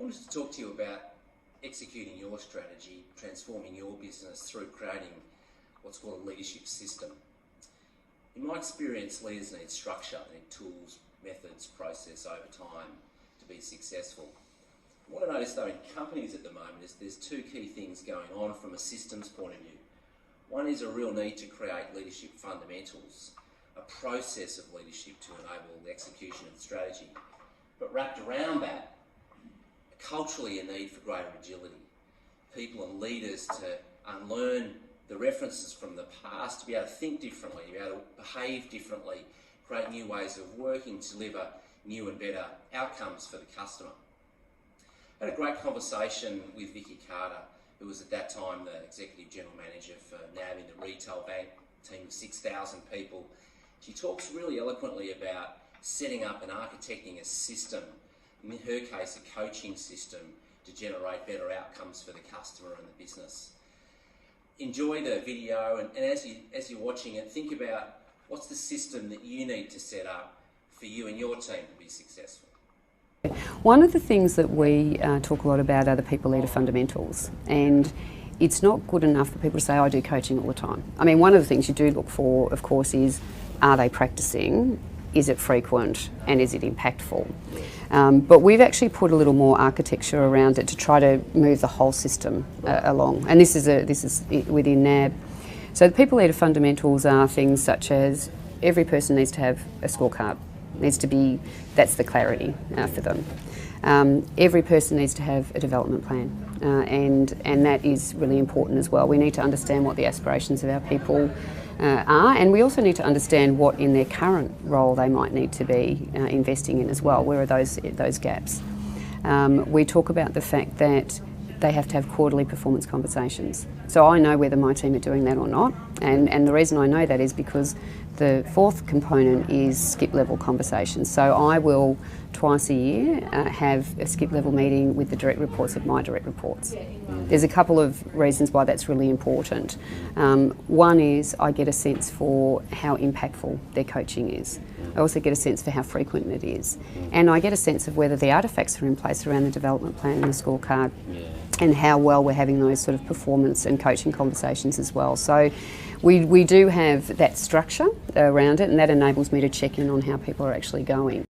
I wanted to talk to you about executing your strategy, transforming your business through creating what's called a leadership system. In my experience, leaders need structure, they need tools, methods, process over time to be successful. What I notice though in companies at the moment is there's two key things going on from a systems point of view. One is a real need to create leadership fundamentals, a process of leadership to enable the execution of the strategy. But wrapped around that, culturally a need for greater agility. People and leaders to unlearn the references from the past, to be able to think differently, to be able to behave differently, create new ways of working to deliver new and better outcomes for the customer. I had a great conversation with Vicky Carter, who was at that time the Executive General Manager for NAB in the Retail Bank, team of 6,000 people. She talks really eloquently about setting up and architecting a system, in her case a coaching system, to generate better outcomes for the customer and the business. Enjoy the video and as you're watching it, think about what's the system that you need to set up for you and your team to be successful. One of the things that we talk a lot about are the people leader fundamentals, and it's not good enough for people to say, I do coaching all the time. I mean, one of the things you do look for, of course, is are they practicing, is it frequent, and is it impactful? But we've actually put a little more architecture around it to try to move the whole system along, and this is within NAB. So the people leader fundamentals are things such as every person needs to have a scorecard. Needs to be, that's the clarity for them. Every person needs to have a development plan, and that is really important as well. We need to understand what the aspirations of our people are, and we also need to understand what in their current role they might need to be investing in as well. Where are those gaps? We talk about the fact that they have to have quarterly performance conversations. So I know whether my team are doing that or not, and the reason I know that is because the fourth component is skip level conversations. So I will twice a year have a skip level meeting with the direct reports of my direct reports. There's a couple of reasons why that's really important. One is I get a sense for how impactful their coaching is. I also get a sense for how frequent it is. And I get a sense of whether the artefacts are in place around the development plan and the scorecard, and how well we're having those sort of performance and coaching conversations as well. So we do have that structure around it, and that enables me to check in on how people are actually going.